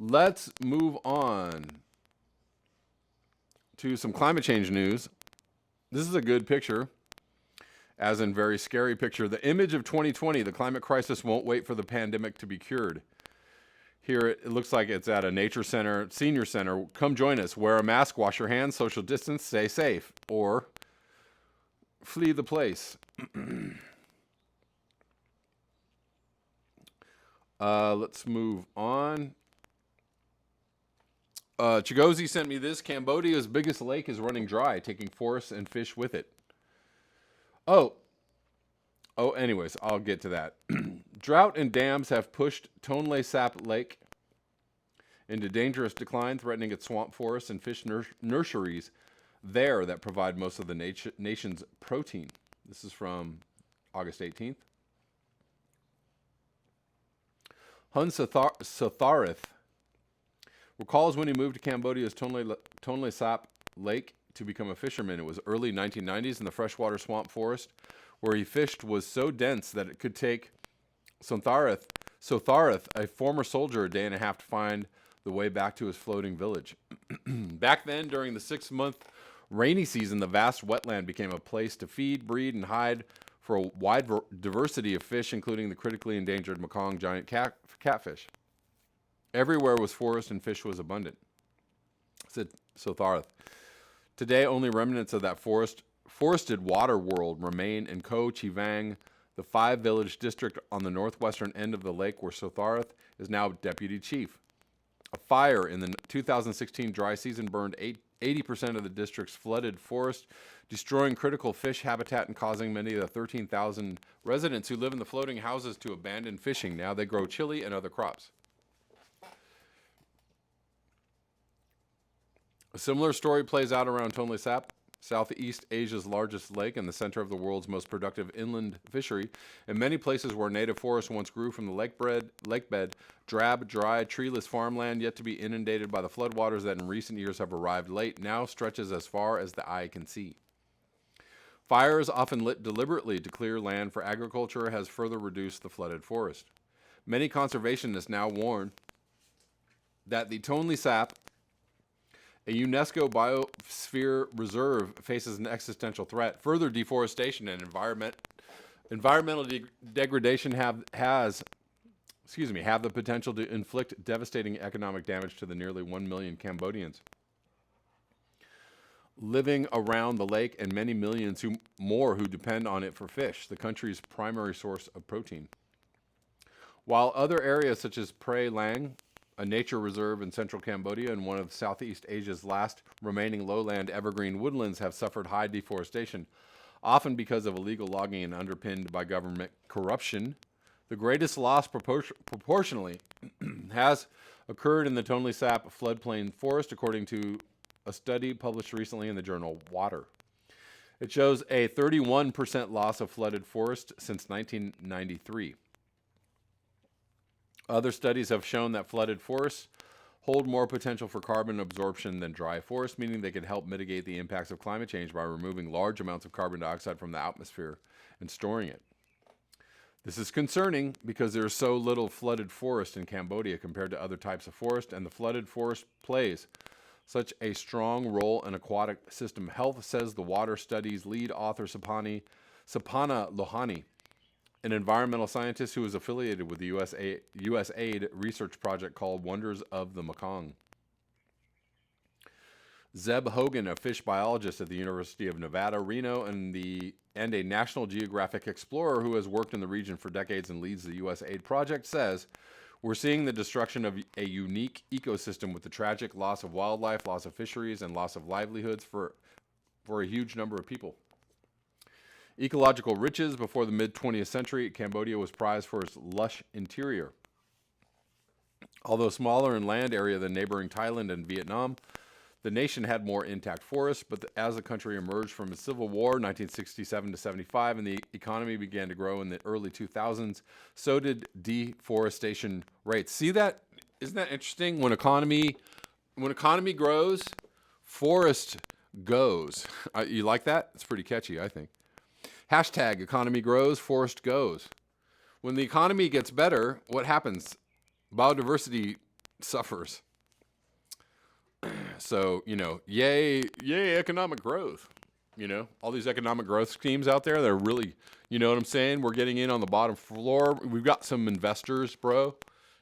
Let's move on to some climate change news. This is a good picture, as in very scary picture. The image of 2020, the climate crisis won't wait for the pandemic to be cured. Here it looks like it's at a nature center, senior center. Come join us. Wear a mask, wash your hands, social distance, stay safe, or flee the place. Let's move on. Chigozi sent me this. Cambodia's biggest lake is running dry, taking forests and fish with it. Oh, anyways, I'll get to that. Drought and dams have pushed Tonle Sap Lake into dangerous decline, threatening its swamp forests and fish nurseries there that provide most of the nation's protein. This is from August 18th. Hun Sotharith recalls when he moved to Cambodia's Tonle Sap Lake to become a fisherman. It was early 1990s, and the freshwater swamp forest where he fished was so dense that it could take Sotharith, a former soldier, a day and a half to find the way back to his floating village. Back then, during the 6-month rainy season, the vast wetland became a place to feed, breed, and hide for a wide diversity of fish, including the critically endangered Mekong giant catfish. Everywhere was forest and fish was abundant, said Sotharith. Today, only remnants of that forested water world remain in Koh Chivang, the 5-village district on the northwestern end of the lake where Sotharith is now deputy chief. A fire in the 2016 dry season burned 80% of the district's flooded forest, destroying critical fish habitat and causing many of the 13,000 residents who live in the floating houses to abandon fishing. Now they grow chili and other crops. A similar story plays out around Tonle Sap, Southeast Asia's largest lake and the center of the world's most productive inland fishery. In many places where native forests once grew from the lakebed, drab, dry, treeless farmland yet to be inundated by the floodwaters that in recent years have arrived late now stretches as far as the eye can see. Fires, often lit deliberately to clear land for agriculture, has further reduced the flooded forest. Many conservationists now warn that the Tonle Sap, a UNESCO biosphere reserve, faces an existential threat. Further deforestation and environmental degradation have the potential to inflict devastating economic damage to the nearly 1 million Cambodians living around the lake and many millions more who depend on it for fish, the country's primary source of protein. While other areas such as Prey Lang, a nature reserve in central Cambodia and one of Southeast Asia's last remaining lowland evergreen woodlands, have suffered high deforestation, often because of illegal logging and underpinned by government corruption. The greatest loss proportionally has occurred in the Tonle Sap floodplain forest, according to a study published recently in the journal Water. It shows a 31% loss of flooded forest since 1993. Other studies have shown that flooded forests hold more potential for carbon absorption than dry forests, meaning they can help mitigate the impacts of climate change by removing large amounts of carbon dioxide from the atmosphere and storing it. This is concerning because there is so little flooded forest in Cambodia compared to other types of forest, and the flooded forest plays such a strong role in aquatic system health, says the water studies lead author Sapana Lohani, an environmental scientist who is affiliated with the USAID research project called Wonders of the Mekong. Zeb Hogan, a fish biologist at the University of Nevada, Reno, and a National Geographic explorer who has worked in the region for decades and leads the USAID project, says, "We're seeing the destruction of a unique ecosystem with the tragic loss of wildlife, loss of fisheries, and loss of livelihoods for a huge number of people." Ecological riches. Before the mid-20th century, Cambodia was prized for its lush interior. Although smaller in land area than neighboring Thailand and Vietnam, the nation had more intact forests, but as the country emerged from its civil war, 1967 to 75, and the economy began to grow in the early 2000s, so did deforestation rates. See that? Isn't that interesting? When economy grows, forest goes. You like that? It's pretty catchy, I think. Hashtag economy grows, forest goes. When the economy gets better, what happens? Biodiversity suffers. So, yay economic growth. All these economic growth schemes out there, they're really, you know what I'm saying? We're getting in on the bottom floor. We've got some investors, bro.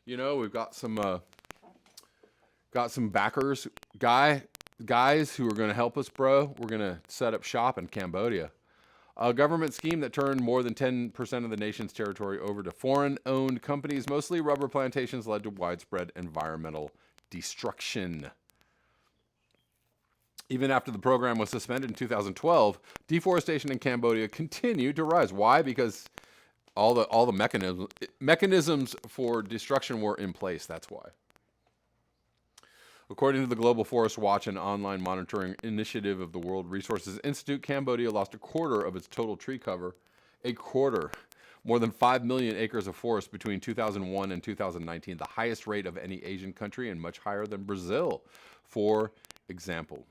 We've got some backers, guys who are going to help us, bro. We're going to set up shop in Cambodia. A government scheme that turned more than 10% of the nation's territory over to foreign-owned companies, mostly rubber plantations, led to widespread environmental destruction. Even after the program was suspended in 2012, deforestation in Cambodia continued to rise. Why? Because all the mechanisms for destruction were in place. That's why. According to the Global Forest Watch, an online monitoring initiative of the World Resources Institute, Cambodia lost a quarter of its total tree cover. A quarter. More than 5 million acres of forest between 2001 and 2019, the highest rate of any Asian country and much higher than Brazil, for example.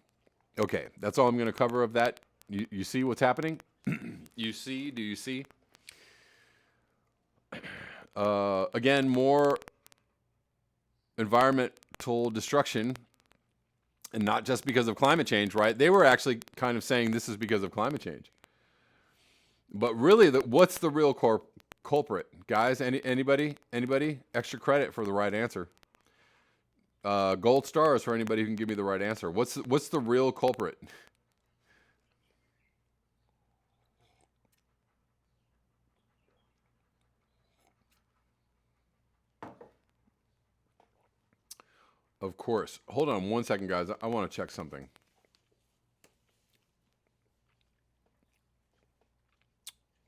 Okay, that's all I'm going to cover of that. You see what's happening? Do you see? Again, more environmental destruction, and not just because of climate change, right? They were actually kind of saying this is because of climate change. But really, what's the real culprit? Guys, anybody? Extra credit for the right answer. Gold stars for anybody who can give me the right answer. What's the real culprit? Of course. Hold on one second, guys. I want to check something.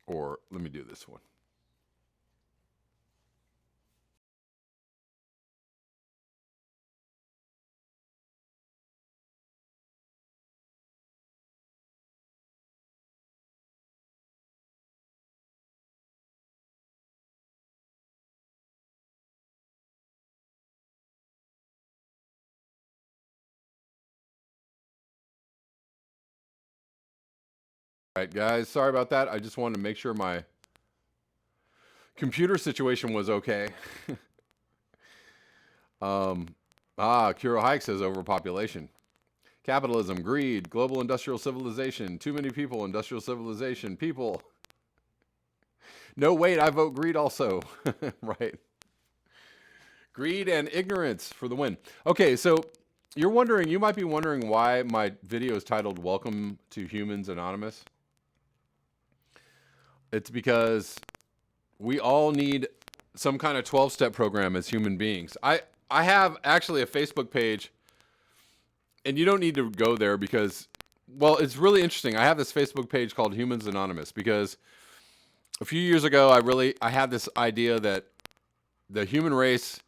Or let me do this one. All right, guys. Sorry about that. I just wanted to make sure my computer situation was okay. Kuro Hike says overpopulation. Capitalism, greed, global industrial civilization, too many people, industrial civilization, people. No, wait, I vote greed also. Right. Greed and ignorance for the win. Okay, so you might be wondering why my video is titled Welcome to Humans Anonymous. It's because we all need some kind of 12-step program as human beings. I have actually a Facebook page, and you don't need to go there because, well, it's really interesting. I have this Facebook page called Humans Anonymous because a few years ago, I had this idea that the human race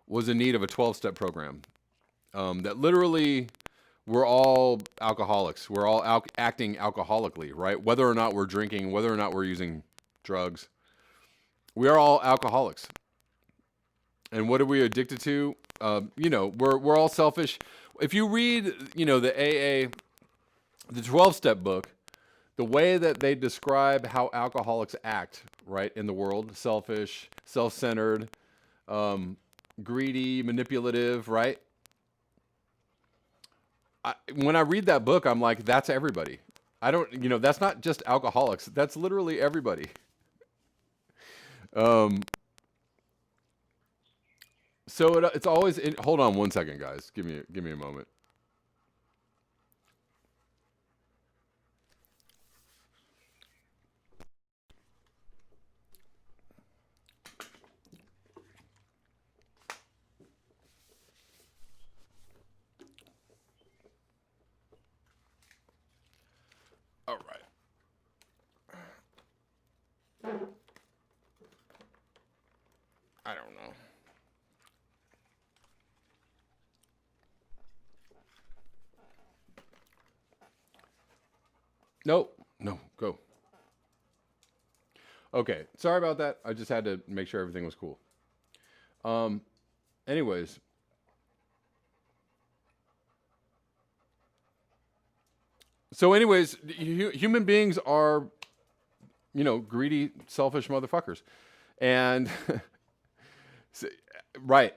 was in need of a 12-step program. That literally we're all alcoholics. We're all acting alcoholically, right? Whether or not we're drinking, whether or not we're using drugs, we are all alcoholics. And what are we addicted to? We're all selfish. If you read, the AA, the 12-step book, the way that they describe how alcoholics act, right, in the world, selfish, self-centered, greedy, manipulative, right? When I read that book, I'm like, that's everybody. That's not just alcoholics. That's literally everybody. So it's always. Hold on one second, guys. Give me a moment. All right. I don't know. Nope. No, go. Okay. Sorry about that. I just had to make sure everything was cool. Anyways. So anyways, human beings are, greedy, selfish motherfuckers. And right.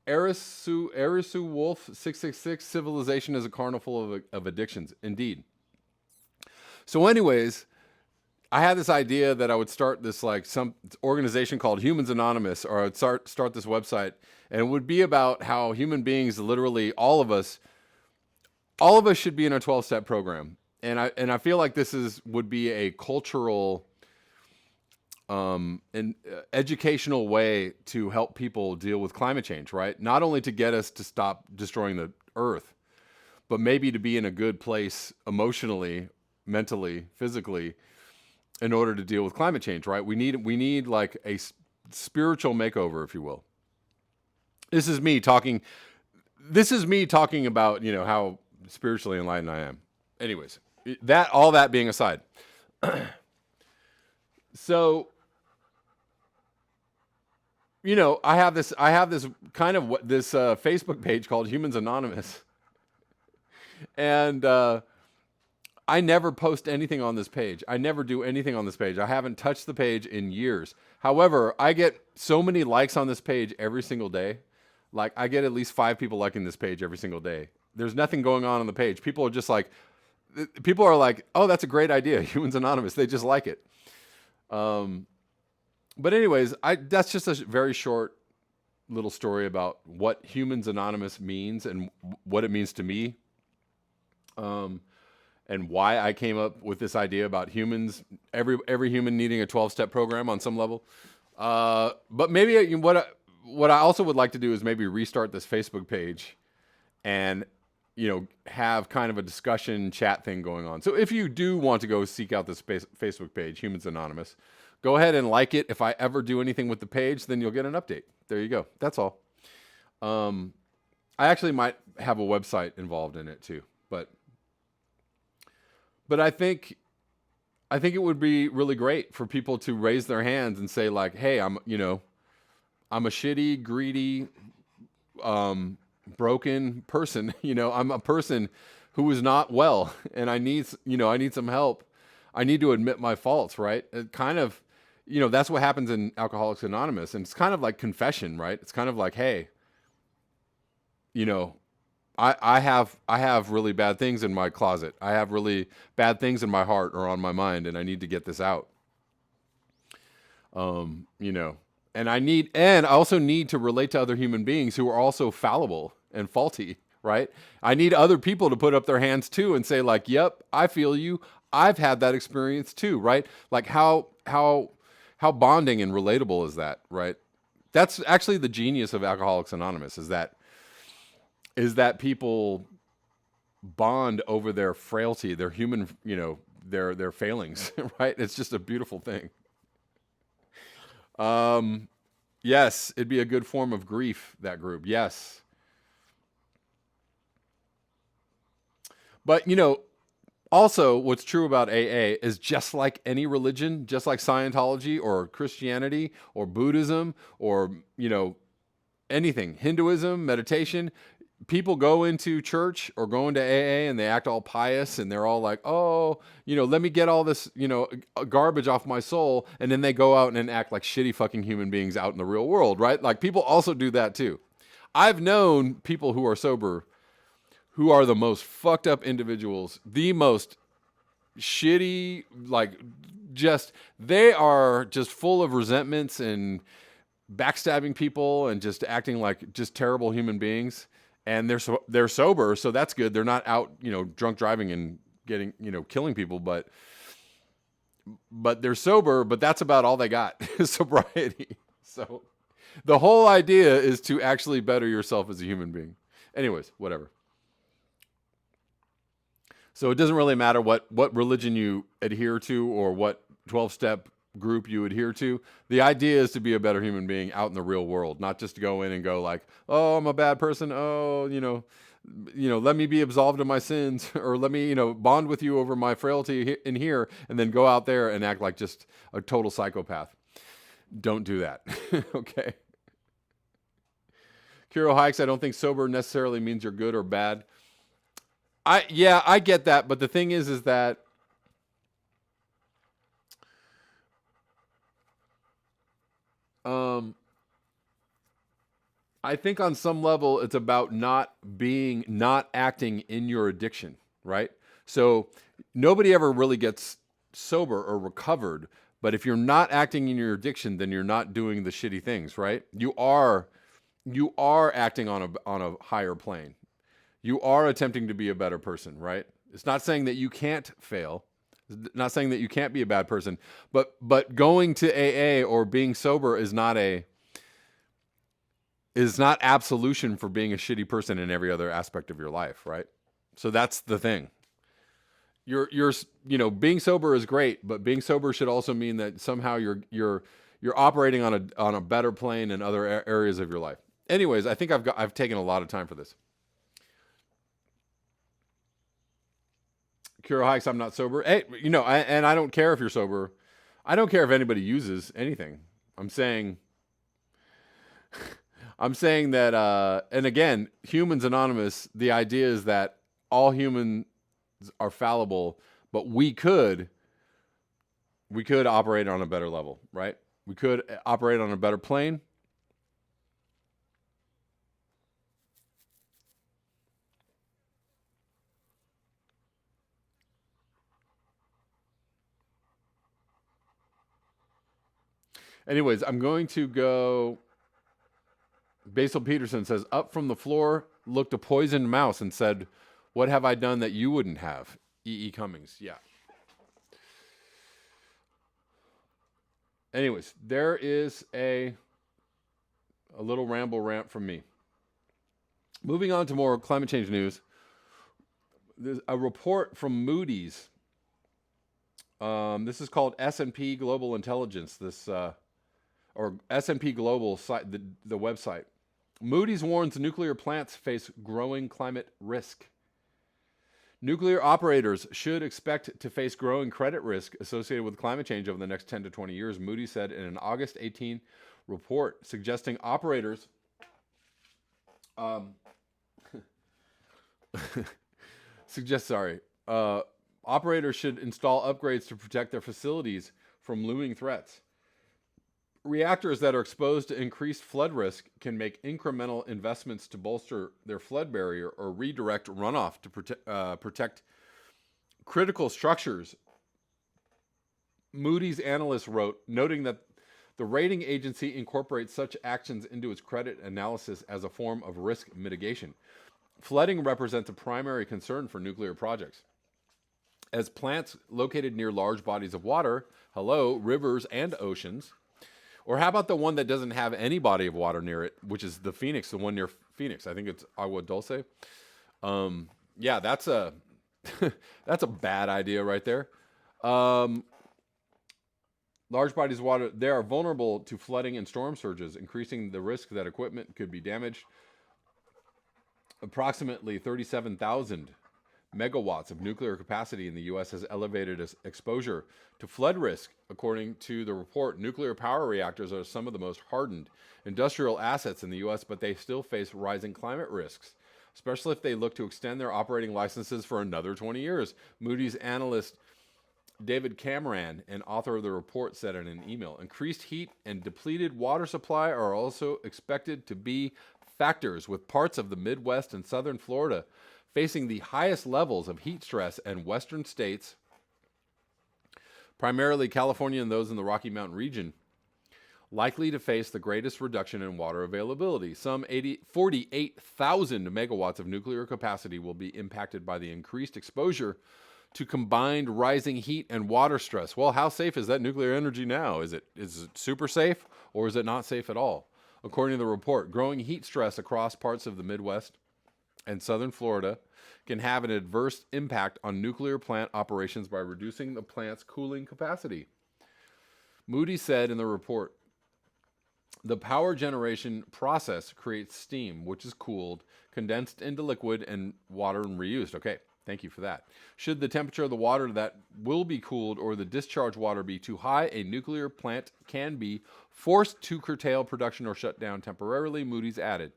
Arisu Wolf 666. Civilization is a carnival of addictions. Indeed. So, anyways, I had this idea that I would start this like some organization called Humans Anonymous, or I would start this website, and it would be about how human beings, literally all of us should be in a 12-step program. And I feel like would be a cultural educational way to help people deal with climate change, right? Not only to get us to stop destroying the earth, but maybe to be in a good place emotionally, mentally, physically, in order to deal with climate change, right? We need like a spiritual makeover, if you will. This is me talking about, how spiritually enlightened I am. Anyways, all that being aside. So, I have this kind of this Facebook page called Humans Anonymous. And I never post anything on this page. I never do anything on this page. I haven't touched the page in years. However, I get so many likes on this page every single day. Like, I get at least 5 people liking this page every single day. There's nothing going on the page. People are like, oh, that's a great idea. Humans Anonymous. They just like it. But anyways, that's just a very short little story about what Humans Anonymous means and what it means to me. And why I came up with this idea about humans, every human needing a 12-step program on some level. But maybe what I also would like to do is maybe restart this Facebook page and, have kind of a discussion chat thing going on. So if you do want to go seek out this Facebook page, Humans Anonymous, go ahead and like it. If I ever do anything with the page, then you'll get an update. There you go. That's all. I actually might have a website involved in it too, but I think it would be really great for people to raise their hands and say like, hey, I'm a shitty, greedy, broken person. I'm a person who is not well, and I need some help. I need to admit my faults, right? It kind of, that's what happens in Alcoholics Anonymous, and it's kind of like confession, right? It's kind of like, hey, I have really bad things in my closet. I have really bad things in my heart or on my mind, and I need to get this out. And I also need to relate to other human beings who are also fallible and faulty, right? I need other people to put up their hands too and say like, yep, I feel you. I've had that experience too, right? Like how bonding and relatable is that, right? That's actually the genius of Alcoholics Anonymous is that people bond over their frailty, their human, their failings, right? It's just a beautiful thing. Yes, it'd be a good form of grief, that group. Yes. But, also what's true about AA is just like any religion, just like Scientology or Christianity or Buddhism or, anything, Hinduism, meditation, people go into church or go into AA and they act all pious and they're all like, oh, let me get all this, garbage off my soul. And then they go out and act like shitty fucking human beings out in the real world, right? Like people also do that too. I've known people who are sober who are the most fucked up individuals, the most shitty, like they are just full of resentments and backstabbing people and just acting like just terrible human beings. And they're sober, so that's good. They're not out, drunk driving and getting, killing people, but they're sober, but that's about all they got is sobriety. So the whole idea is to actually better yourself as a human being. Anyways, whatever. So it doesn't really matter what religion you adhere to or what 12-step group you adhere to. The idea is to be a better human being out in the real world, not just to go in and go like, oh, I'm a bad person. Oh, let me be absolved of my sins or let me, bond with you over my frailty in here and then go out there and act like just a total psychopath. Don't do that. Okay. Kiro Hikes, I don't think sober necessarily means you're good or bad. I get that. But the thing is that I think on some level it's about not acting in your addiction, right? So nobody ever really gets sober or recovered, but if you're not acting in your addiction, then you're not doing the shitty things, right? You are acting on a higher plane. You are attempting to be a better person, right? It's not saying that you can't fail. It's not saying that you can't be a bad person, but going to AA or being sober is not absolution for being a shitty person in every other aspect of your life, right? So that's the thing. Being sober is great, but being sober should also mean that somehow you're operating on a better plane in other areas of your life. Anyways, I think I've taken a lot of time for this. Kuro Hikes, I'm not sober. Hey, and I don't care if you're sober. I don't care if anybody uses anything. I'm saying that, and again, Humans Anonymous, the idea is that all humans are fallible, but we could operate on a better level, right? We could operate on a better plane. Anyways, I'm going to go. Basil Peterson says, up from the floor, looked a poisoned mouse and said, what have I done that you wouldn't have? E.E. Cummings. Yeah. Anyways, there is a little ramble rant from me. Moving on to more climate change news. There's a report from Moody's. This is called S&P Global Intelligence. Or S&P Global site, the website. Moody's warns nuclear plants face growing climate risk. Nuclear operators should expect to face growing credit risk associated with climate change over the next 10 to 20 years, Moody's said in an August 18 report, suggesting operators operators should install upgrades to protect their facilities from looming threats. Reactors that are exposed to increased flood risk can make incremental investments to bolster their flood barrier or redirect runoff to protect critical structures. Moody's analyst wrote, noting that the rating agency incorporates such actions into its credit analysis as a form of risk mitigation. Flooding represents a primary concern for nuclear projects, as plants located near large bodies of water, rivers and oceans. Or how about the one that doesn't have any body of water near it, which is the Phoenix, the one near Phoenix? I think it's Agua Dulce. Yeah, that's a that's a bad idea right there. Large bodies of water, they are vulnerable to flooding and storm surges, increasing the risk that equipment could be damaged. Approximately 37,000 megawatts of nuclear capacity in the U.S. has elevated exposure to flood risk. According to the report, nuclear power reactors are some of the most hardened industrial assets in the U.S., but they still face rising climate risks, especially if they look to extend their operating licenses for another 20 years. Moody's analyst David Cameron, an author of the report, said in an email, increased heat and depleted water supply are also expected to be factors, with parts of the Midwest and southern Florida facing the highest levels of heat stress, and western states, primarily California and those in the Rocky Mountain region, likely to face the greatest reduction in water availability. Some 48,000 megawatts of nuclear capacity will be impacted by the increased exposure to combined rising heat and water stress. Well, how safe is that nuclear energy now? Is it super safe, or is it not safe at all? According to the report, growing heat stress across parts of the Midwest and southern Florida can have an adverse impact on nuclear plant operations by reducing the plant's cooling capacity. Moody said in the report, the power generation process creates steam, which is cooled, condensed into liquid and water and reused. Okay, thank you for that. Should the temperature of the water that will be cooled or the discharge water be too high, a nuclear plant can be forced to curtail production or shut down temporarily, Moody's added.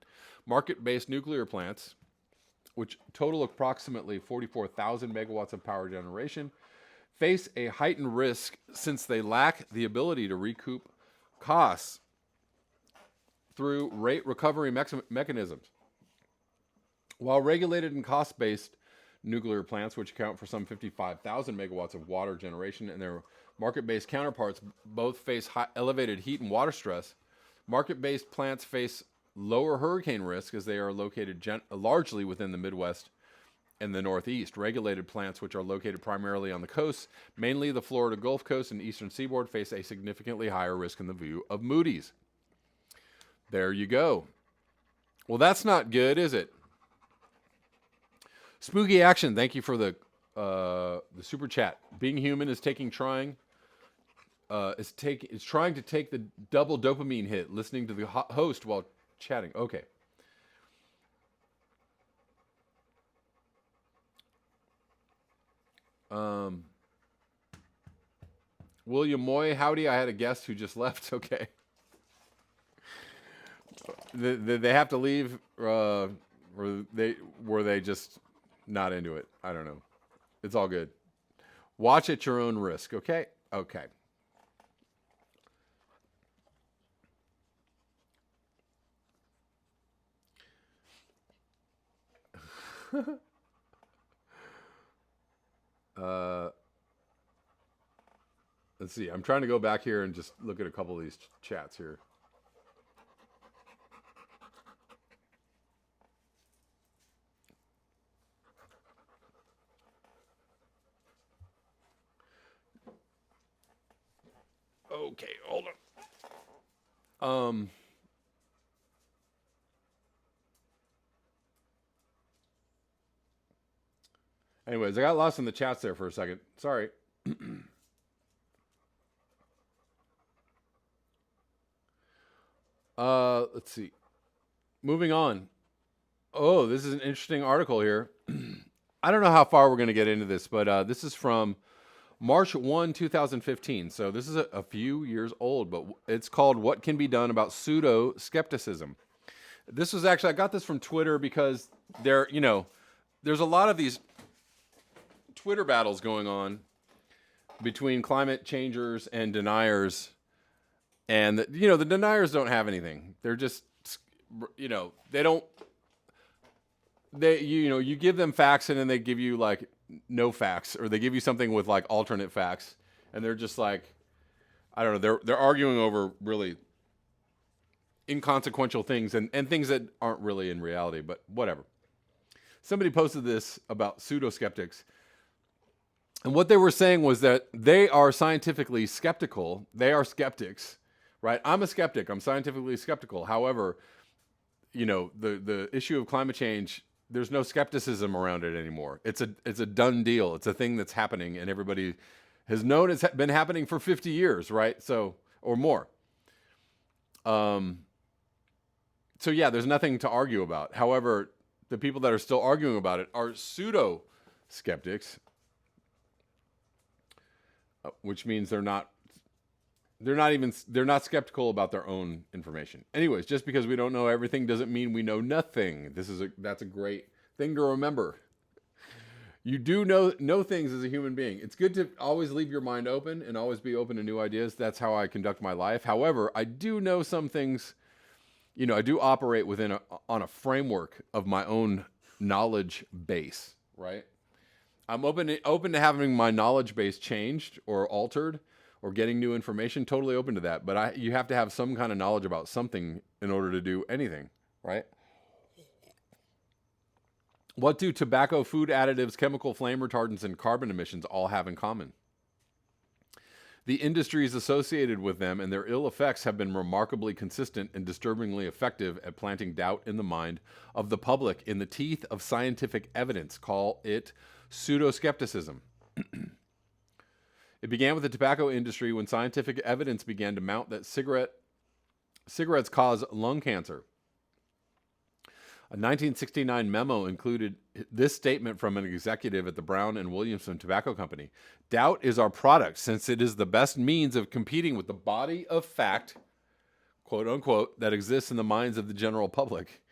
Market-based nuclear plants, which total approximately 44,000 megawatts of power generation, face a heightened risk since they lack the ability to recoup costs through rate recovery mechanisms. While regulated and cost-based nuclear plants, which account for some 55,000 megawatts of water generation, and their market-based counterparts both face elevated heat and water stress, market-based plants face lower hurricane risk as they are located largely within the Midwest and the Northeast. Regulated plants, which are located primarily on the coast, mainly the Florida Gulf Coast and Eastern Seaboard, face a significantly higher risk in the view of Moody's. There you go. Well, that's not good, is it? Spooky Action, thank you for the super chat. Being human is trying to take the double dopamine hit, listening to the host while chatting. Okay. William Moy, howdy. I had a guest who just left. Okay. They have to leave, or were they just not into it? I don't know. It's all good. Watch at your own risk. Okay. Okay. Let's see. I'm trying to go back here and just look at a couple of these chats here. Okay, hold on. Anyways, I got lost in the chats there for a second. Sorry. Let's see. Moving on. Oh, this is an interesting article here. I don't know how far we're going to get into this, but this is from March 1, 2015. So this is a few years old, but it's called What Can Be Done About Pseudo-Skepticism. This was actually, I got this from Twitter because there's a lot of these Twitter battles going on between climate changers and deniers. And, the deniers don't have anything. They're just, you give them facts and then they give you like no facts, or they give you something with like alternate facts. And they're just like, I don't know. They're arguing over really inconsequential things and things that aren't really in reality, but whatever. Somebody posted this about pseudo-skeptics. And what they were saying was that they are scientifically skeptical. They are skeptics, right? I'm a skeptic. I'm scientifically skeptical. However, the issue of climate change, there's no skepticism around it anymore. It's a done deal. It's a thing that's happening, and everybody has known it's been happening for 50 years, right? So, or more. So yeah, there's nothing to argue about. However, the people that are still arguing about it are pseudo skeptics, which means they're not skeptical about their own information. Anyways, just because we don't know everything doesn't mean we know nothing. That's a great thing to remember. You do know things as a human being. It's good to always leave your mind open and always be open to new ideas. That's how I conduct my life. However, I do know some things. I do operate on a framework of my own knowledge base, right? I'm open to having my knowledge base changed or altered or getting new information. Totally open to that. But you have to have some kind of knowledge about something in order to do anything, right? What do tobacco, food additives, chemical flame retardants, and carbon emissions all have in common? The industries associated with them and their ill effects have been remarkably consistent and disturbingly effective at planting doubt in the mind of the public in the teeth of scientific evidence. Call it pseudo-skepticism. It began with the tobacco industry when scientific evidence began to mount that cigarettes cause lung cancer. A 1969 memo included this statement from an executive at the Brown and Williamson Tobacco Company. Doubt is our product since it is the best means of competing with the body of fact, quote unquote, that exists in the minds of the general public.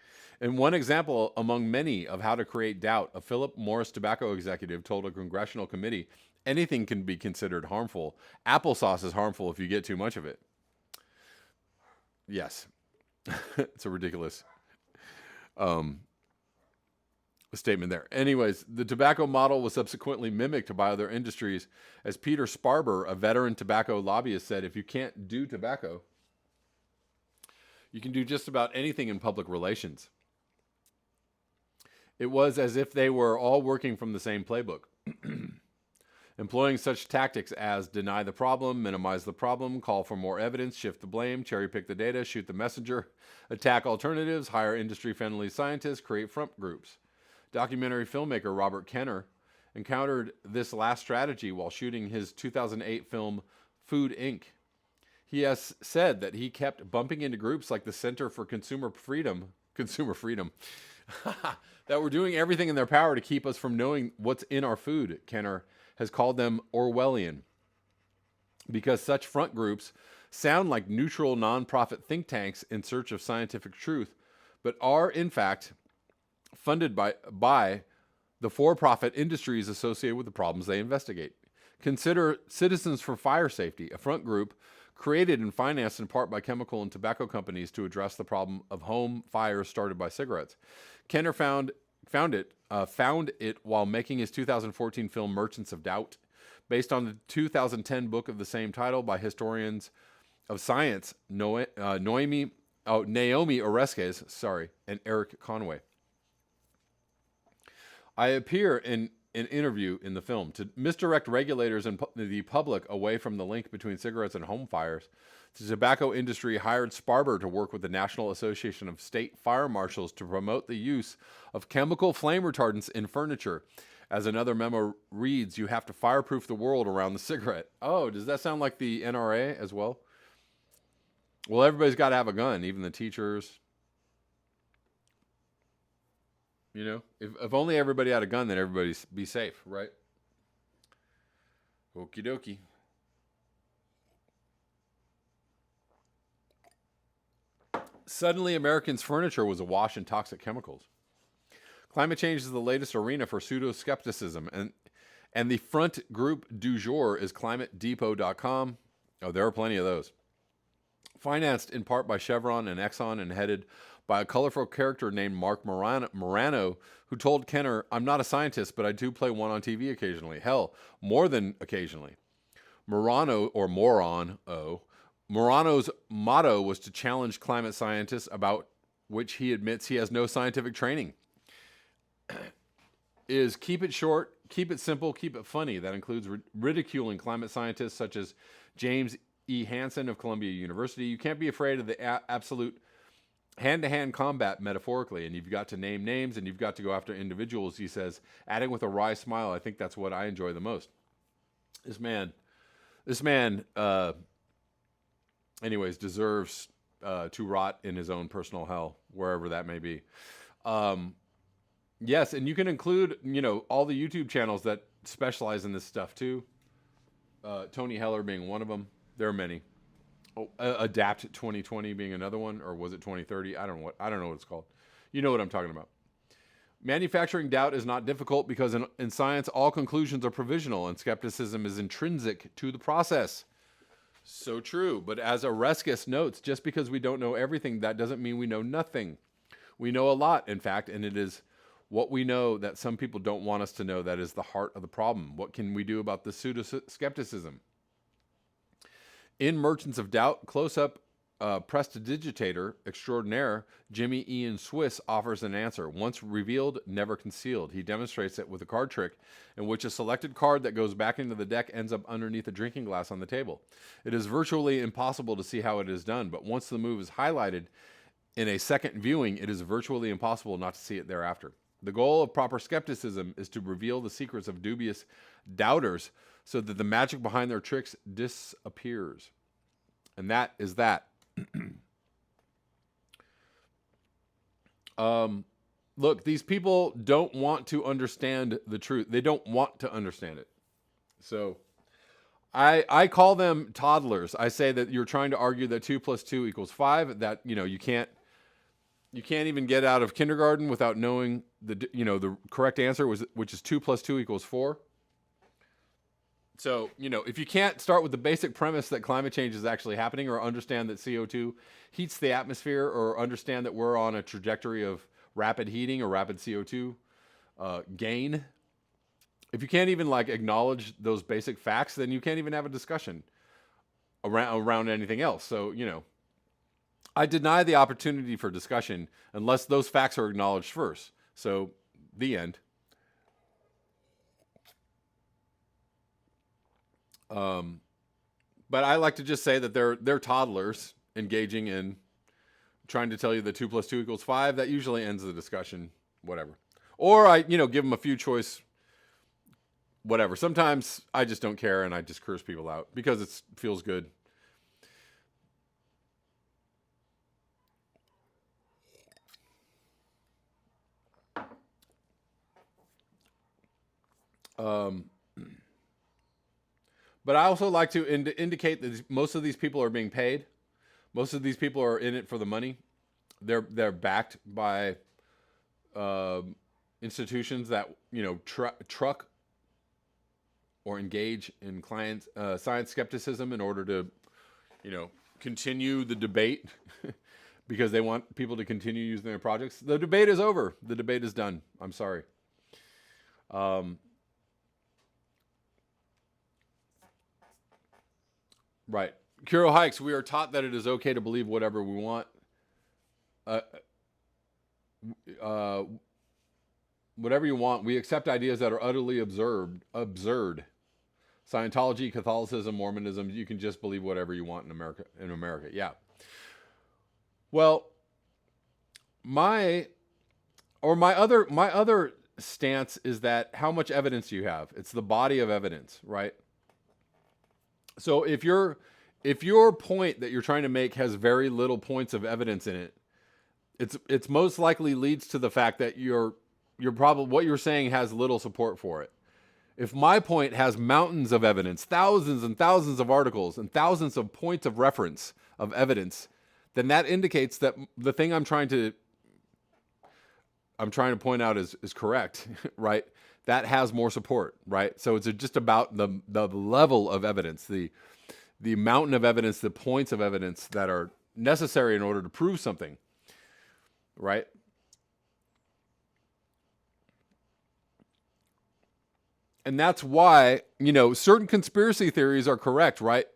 In one example among many of how to create doubt, a Philip Morris tobacco executive told a congressional committee, anything can be considered harmful. Applesauce is harmful if you get too much of it. Yes. It's a ridiculous statement there. Anyways, the tobacco model was subsequently mimicked by other industries, as Peter Sparber, a veteran tobacco lobbyist, said, if you can't do tobacco, you can do just about anything in public relations. It was as if they were all working from the same playbook, employing such tactics as deny the problem, minimize the problem, call for more evidence, shift the blame, cherry pick the data, shoot the messenger, attack alternatives, hire industry-friendly scientists, create front groups. Documentary filmmaker Robert Kenner encountered this last strategy while shooting his 2008 film Food Inc. He has said that he kept bumping into groups like the Center for Consumer Freedom, that were doing everything in their power to keep us from knowing what's in our food. Kenner has called them Orwellian, because such front groups sound like neutral nonprofit think tanks in search of scientific truth, but are in fact funded by the for-profit industries associated with the problems they investigate. Consider Citizens for Fire Safety, a front group created and financed in part by chemical and tobacco companies to address the problem of home fires started by cigarettes. Kenner found it while making his 2014 film Merchants of Doubt, based on the 2010 book of the same title by historians of science Naomi Oreskes, and Eric Conway. I appear in an interview in the film to misdirect regulators and the public away from the link between cigarettes and home fires. The tobacco industry hired Sparber to work with the National Association of State Fire Marshals to promote the use of chemical flame retardants in furniture. As another memo reads, you have to fireproof the world around the cigarette. Oh, does that sound like the NRA as well? Well, everybody's got to have a gun, even the teachers. You know, if only everybody had a gun, then everybody'd be safe, right? Okie dokie. Suddenly, Americans' furniture was awash in toxic chemicals. Climate change is the latest arena for pseudo-skepticism, and the front group du jour is climatedepot.com. Oh, there are plenty of those. Financed in part by Chevron and Exxon and headed by a colorful character named Mark Morano, who told Kenner, I'm not a scientist, but I do play one on TV occasionally. Hell, more than occasionally. Morano's motto was to challenge climate scientists, about which he admits he has no scientific training. Is keep it short, keep it simple, keep it funny. That includes ridiculing climate scientists such as James E. Hansen of Columbia University. You can't be afraid of the absolute hand-to-hand combat, metaphorically, and you've got to name names and you've got to go after individuals, he says, adding with a wry smile, I think that's what I enjoy the most. This man, anyways, deserves to rot in his own personal hell, wherever that may be. Yes, and you can include, all the YouTube channels that specialize in this stuff too. Tony Heller being one of them. There are many. Adapt 2020 being another one, or was it 2030? I don't know what it's called. You know what I'm talking about. Manufacturing doubt is not difficult because in science, all conclusions are provisional and skepticism is intrinsic to the process. So true. But as Oreskes notes, just because we don't know everything, that doesn't mean we know nothing. We know a lot, in fact, and it is what we know that some people don't want us to know that is the heart of the problem. What can we do about the pseudo-skepticism? In Merchants of Doubt, close-up prestidigitator extraordinaire Jimmy Ian Swiss offers an answer. Once revealed, never concealed. He demonstrates it with a card trick in which a selected card that goes back into the deck ends up underneath a drinking glass on the table. It is virtually impossible to see how it is done, but once the move is highlighted in a second viewing, it is virtually impossible not to see it thereafter. The goal of proper skepticism is to reveal the secrets of dubious doubters so that the magic behind their tricks disappears. And that is that. Look, these people don't want to understand the truth. They don't want to understand it. So I call them toddlers. I say that you're trying to argue that 2 + 2 = 5, that, you can't even get out of kindergarten without knowing the correct answer, which is 2 + 2 = 4. So, if you can't start with the basic premise that climate change is actually happening, or understand that CO2 heats the atmosphere, or understand that we're on a trajectory of rapid heating or rapid CO2 gain, if you can't even acknowledge those basic facts, then you can't even have a discussion around anything else. So, I deny the opportunity for discussion unless those facts are acknowledged first. So, the end. But I like to just say that they're toddlers engaging in trying to tell you that 2 + 2 = 5. That usually ends the discussion, whatever. Or I, give them a few choice, whatever. Sometimes I just don't care and I just curse people out because it feels good. But I also like to indicate that most of these people are being paid. Most of these people are in it for the money. They're backed by institutions that truck or engage in science skepticism in order to continue the debate because they want people to continue using their projects. The debate is over. The debate is done. I'm sorry. Right. Kuro Hikes, we are taught that it is okay to believe whatever we want. Whatever you want. We accept ideas that are utterly absurd. Scientology, Catholicism, Mormonism, you can just believe whatever you want in America. Yeah. Well, my other stance is that how much evidence you have. It's the body of evidence, right? So if your point that you're trying to make has very little points of evidence in it, it's most likely leads to the fact that what you're saying has little support for it. If my point has mountains of evidence, thousands and thousands of articles, and thousands of points of reference of evidence, then that indicates that the thing I'm trying to point out is correct, right? That has more support, right? So it's just about the level of evidence, the mountain of evidence, the points of evidence that are necessary in order to prove something, right? And that's why, certain conspiracy theories are correct, right?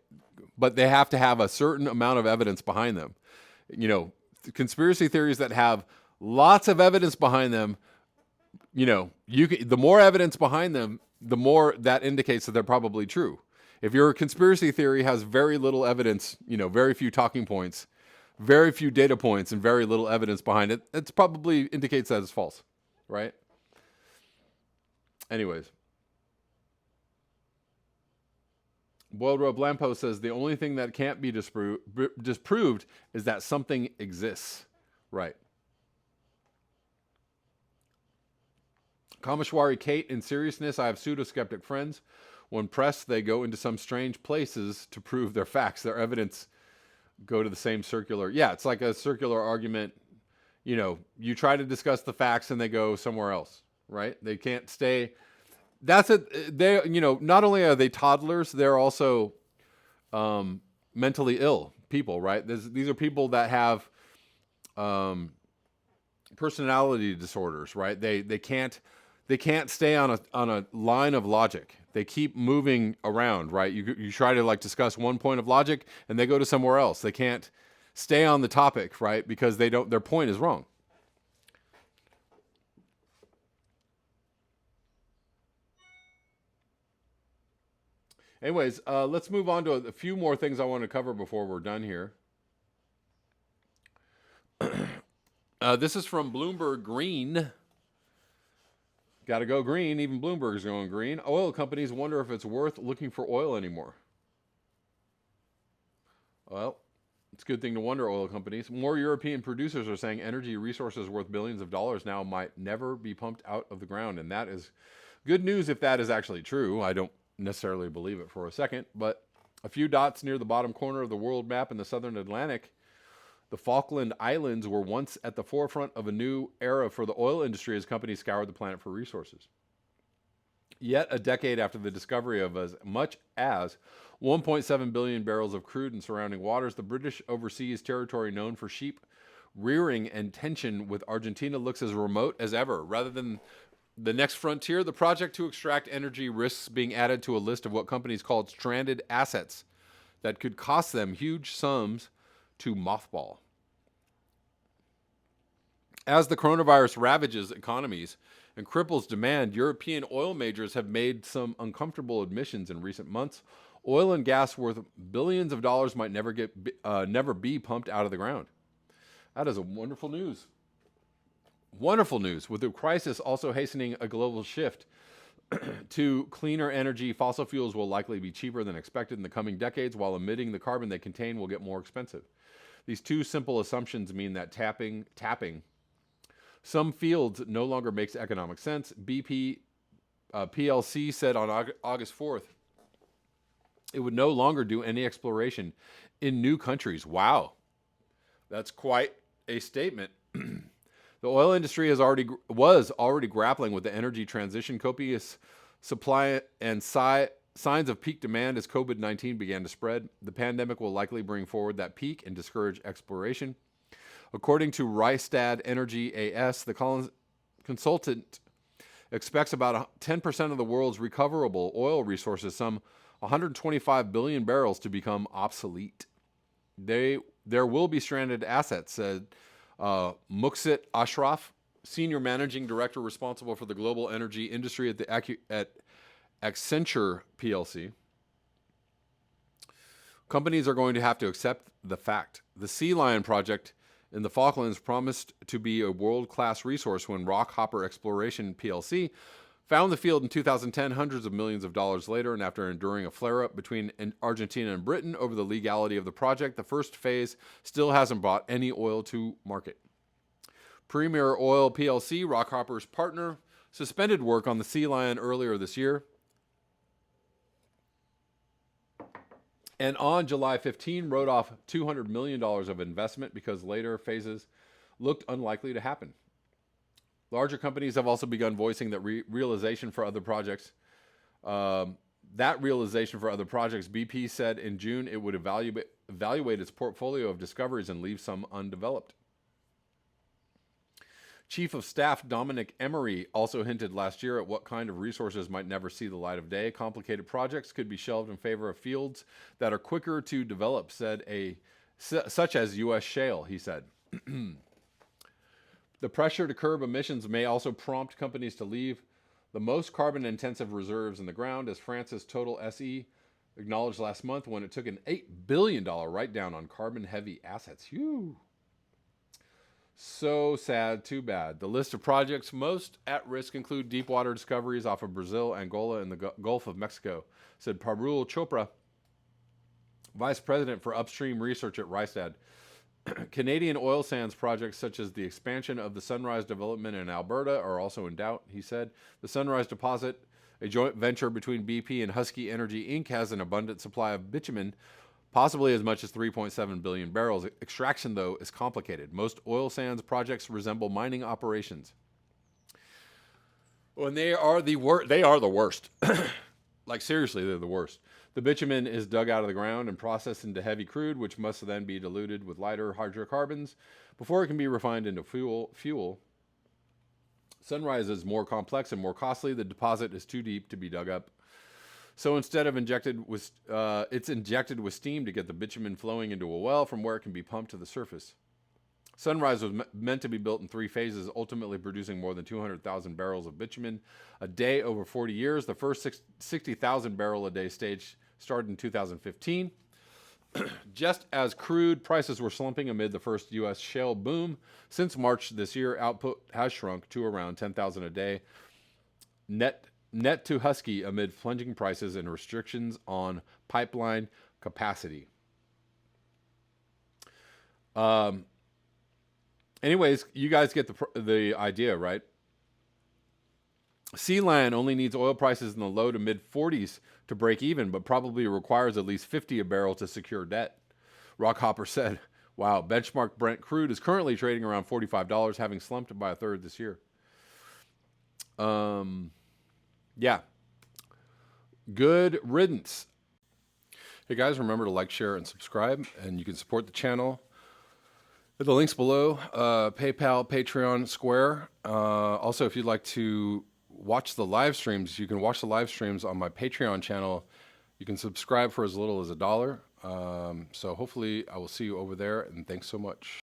But they have to have a certain amount of evidence behind them. Conspiracy theories that have lots of evidence behind them, the more evidence behind them, the more that indicates that they're probably true. If your conspiracy theory has very little evidence, very few talking points, very few data points, and very little evidence behind it, it probably indicates that it's false, right? Anyways. Boiled Rope Lamppost says the only thing that can't be disproved is that something exists. Right. Kameshwari Kate, in seriousness, I have pseudo-skeptic friends. When pressed, they go into some strange places to prove their facts. Their evidence go to the same circular. Yeah, it's like a circular argument. You try to discuss the facts and they go somewhere else, right? They can't stay. That's it. They, not only are they toddlers, they're also mentally ill people, right? These are people that have personality disorders, right? They can't stay on a line of logic. They keep moving around, right? You try to discuss one point of logic and they go to somewhere else. They can't stay on the topic, right? Because their point is wrong. Anyways, let's move on to a few more things I want to cover before we're done here. This is from Bloomberg Green. Got to go green. Even Bloomberg's going green. Oil companies wonder if it's worth looking for oil anymore. Well, it's a good thing to wonder, oil companies. More European producers are saying energy resources worth billions of dollars now might never be pumped out of the ground. And that is good news if that is actually true. I don't necessarily believe it for a second, but a few dots near the bottom corner of the world map in the southern Atlantic, the Falkland Islands were once at the forefront of a new era for the oil industry as companies scoured the planet for resources. Yet a decade after the discovery of as much as 1.7 billion barrels of crude in surrounding waters, the British overseas territory known for sheep rearing and tension with Argentina looks as remote as ever. Rather than the next frontier, the project to extract energy risks being added to a list of what companies called stranded assets that could cost them huge sums to mothball. As the coronavirus ravages economies and cripples demand, European oil majors have made some uncomfortable admissions in recent months. Oil and gas worth billions of dollars might never be pumped out of the ground. That is a wonderful news. Wonderful news. With the crisis also hastening a global shift to cleaner energy, fossil fuels will likely be cheaper than expected in the coming decades, while emitting the carbon they contain will get more expensive. These two simple assumptions mean that tapping some fields no longer makes economic sense. BP PLC said on August 4th it would no longer do any exploration in new countries. Wow. That's quite a statement. The oil industry was already grappling with the energy transition, copious supply and signs of peak demand as COVID-19 began to spread. The pandemic will likely bring forward that peak and discourage exploration. According to Rystad Energy AS, the consultant expects about 10% of the world's recoverable oil resources, some 125 billion barrels, to become obsolete. There will be stranded assets, said Muqsit Ashraf, senior managing director responsible for the global energy industry at Accenture PLC. Companies are going to have to accept the fact. The Sea Lion project in the Falklands promised to be a world-class resource when Rockhopper Exploration PLC found the field in 2010, hundreds of millions of dollars later, and after enduring a flare-up between Argentina and Britain over the legality of the project, the first phase still hasn't brought any oil to market. Premier Oil PLC, Rockhopper's partner, suspended work on the Sea Lion earlier this year. And on July 15, wrote off $200 million of investment because later phases looked unlikely to happen. Larger companies have also begun voicing that realization for other projects. BP said in June it would evaluate its portfolio of discoveries and leave some undeveloped. Chief of Staff Dominic Emery also hinted last year at what kind of resources might never see the light of day. Complicated projects could be shelved in favor of fields that are quicker to develop, such as U.S. shale, he said. The pressure to curb emissions may also prompt companies to leave the most carbon-intensive reserves in the ground, as France's Total SE acknowledged last month when it took an $8 billion write-down on carbon-heavy assets. Phew. So sad, too bad. The list of projects most at risk include deep-water discoveries off of Brazil, Angola, and the Gulf of Mexico, said Parul Chopra, Vice President for Upstream Research at Rystad. Canadian oil sands projects such as the expansion of the Sunrise development in Alberta are also in doubt, he said. The Sunrise deposit, a joint venture between BP and Husky Energy Inc., has an abundant supply of bitumen, possibly as much as 3.7 billion barrels. Extraction, though, is complicated. Most oil sands projects resemble mining operations. Well, and they are the worst. Like, seriously, they're the worst. The bitumen is dug out of the ground and processed into heavy crude, which must then be diluted with lighter hydrocarbons before it can be refined into fuel. Sunrise is more complex and more costly. The deposit is too deep to be dug up. So instead of it's injected with steam to get the bitumen flowing into a well from where it can be pumped to the surface. Sunrise was meant to be built in 3 phases, ultimately producing more than 200,000 barrels of bitumen a day over 40 years. The first 60,000 barrel a day stage started in 2015. Just as crude prices were slumping amid the first U.S. shale boom, since March this year, output has shrunk to around 10,000 a day. Net to Husky amid plunging prices and restrictions on pipeline capacity. Anyways, you guys get the idea, right? Sea Lion only needs oil prices in the low to mid 40s to break even, but probably requires at least 50 a barrel to secure debt. Rockhopper said, wow, benchmark Brent crude is currently trading around $45, having slumped by a third this year. Yeah. Good riddance. Hey guys, remember to like, share, and subscribe, and you can support the channel at the links below, PayPal, Patreon, Square. Also, if you'd like to watch the live streams, you can watch the live streams on my Patreon channel. You can subscribe for as little as $1. So hopefully I will see you over there, and thanks so much.